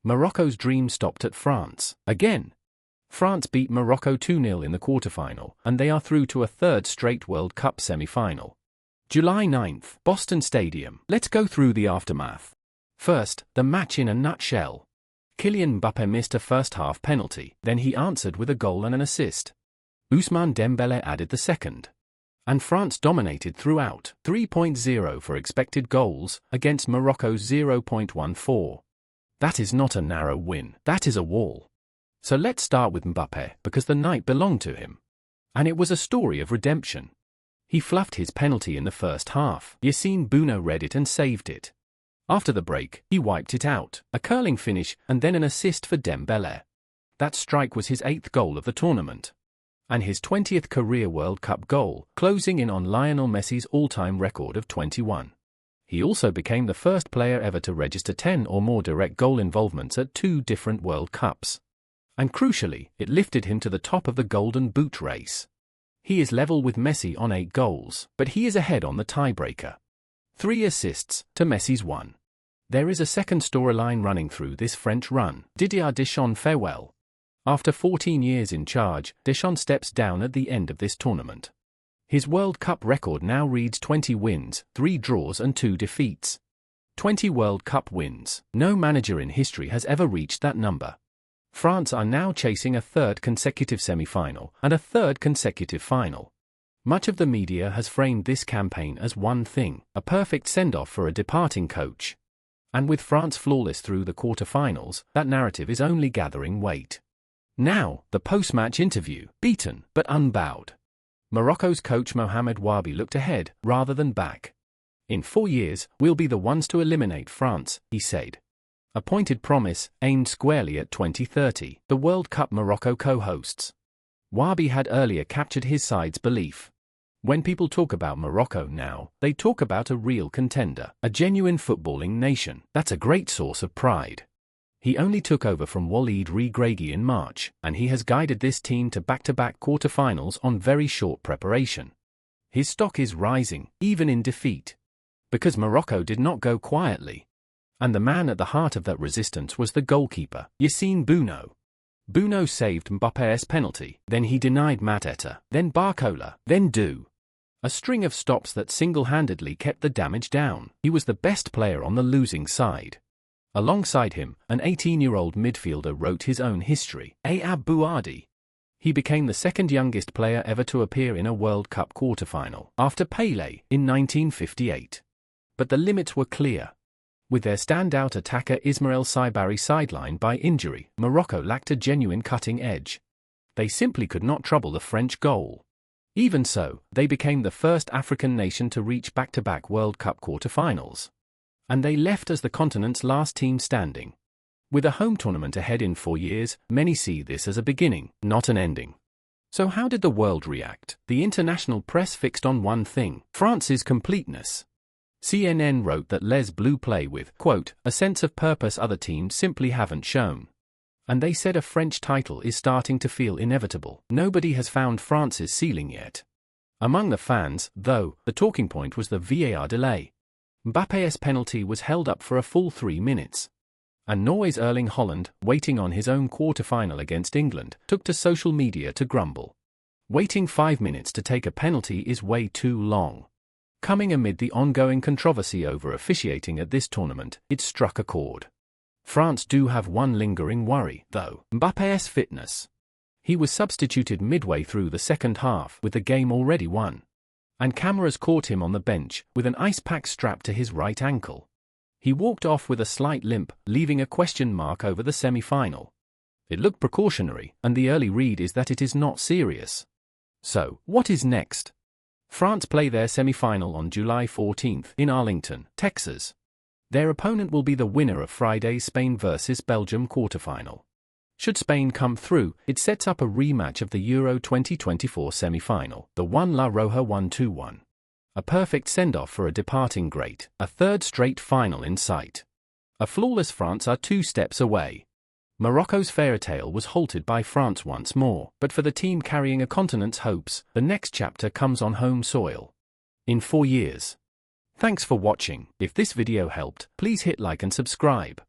Morocco's dream stopped at France. Again. France beat Morocco 2-0 in the quarterfinal, and they are through to a third straight World Cup semi-final. July 9th, Boston Stadium. Let's go through the aftermath. First, the match in a nutshell. Kylian Mbappé missed a first-half penalty, then he answered with a goal and an assist. Ousmane Dembélé added the second. And France dominated throughout, 3.0 for expected goals, against Morocco's 0.14. That is not a narrow win, that is a wall. So let's start with Mbappé, because the night belonged to him. And it was a story of redemption. He fluffed his penalty in the first half. Yassine Bounou read it and saved it. After the break, he wiped it out, a curling finish, and then an assist for Dembélé. That strike was his 8th goal of the tournament. And his 20th career World Cup goal, closing in on Lionel Messi's all-time record of 21. He also became the first player ever to register 10 or more direct goal involvements at 2 different World Cups. And crucially, it lifted him to the top of the Golden Boot race. He is level with Messi on 8 goals, but he is ahead on the tiebreaker. 3 assists to Messi's 1. There is a second storyline running through this French run. Didier Deschamps farewell. After 14 years in charge, Deschamps steps down at the end of this tournament. His World Cup record now reads 20 wins, 3 draws and 2 defeats. 20 World Cup wins. No manager in history has ever reached that number. France are now chasing a 3rd consecutive semi-final and a 3rd consecutive final. Much of the media has framed this campaign as one thing, a perfect send-off for a departing coach. And with France flawless through the quarter-finals, that narrative is only gathering weight. Now, the post-match interview, beaten but unbowed. Morocco's coach Mohamed Wabi looked ahead, rather than back. In 4 years, we'll be the ones to eliminate France, he said. A pointed promise, aimed squarely at 2030, the World Cup Morocco co-hosts. Wabi had earlier captured his side's belief. When people talk about Morocco now, they talk about a real contender, a genuine footballing nation. That's a great source of pride. He only took over from Walid Regragui in March, and he has guided this team to back-to-back quarter-finals on very short preparation. His stock is rising, even in defeat. Because Morocco did not go quietly. And the man at the heart of that resistance was the goalkeeper, Yassine Bounou. Bounou saved Mbappé's penalty, then he denied Mateta, then Barcola, then Du. A string of stops that single-handedly kept the damage down. He was the best player on the losing side. Alongside him, an 18-year-old midfielder wrote his own history, Ayyoub Bouaddi. He became the 2nd youngest player ever to appear in a World Cup quarter-final, after Pelé, in 1958. But the limits were clear. With their standout attacker Ismail Saibari sidelined by injury, Morocco lacked a genuine cutting edge. They simply could not trouble the French goal. Even so, they became the first African nation to reach back-to-back World Cup quarter-finals. And they left as the continent's last team standing. With a home tournament ahead in 4 years, many see this as a beginning, not an ending. So how did the world react? The international press fixed on one thing: France's completeness. CNN wrote that Les Bleus play with, quote, a sense of purpose other teams simply haven't shown. And they said a French title is starting to feel inevitable. Nobody has found France's ceiling yet. Among the fans, though, the talking point was the VAR delay. Mbappé's penalty was held up for a full 3 minutes. And Norway's Erling Haaland, waiting on his own quarter-final against England, took to social media to grumble. Waiting 5 minutes to take a penalty is way too long. Coming amid the ongoing controversy over officiating at this tournament, it struck a chord. France do have one lingering worry, though: Mbappé's fitness. He was substituted midway through the second half with the game already won. And cameras caught him on the bench, with an ice pack strapped to his right ankle. He walked off with a slight limp, leaving a question mark over the semi-final. It looked precautionary, and the early read is that it is not serious. So, what is next? France play their semi-final on July 14th in Arlington, Texas. Their opponent will be the winner of Friday's Spain vs Belgium quarterfinal. Should Spain come through, it sets up a rematch of the Euro 2024 semi-final, the one La Roja 1-2-1. A perfect send-off for a departing great, a 3rd straight final in sight. A flawless France are 2 steps away. Morocco's fairytale was halted by France once more, but for the team carrying a continent's hopes, the next chapter comes on home soil. In 4 years. Thanks for watching. If this video helped, please hit like and subscribe.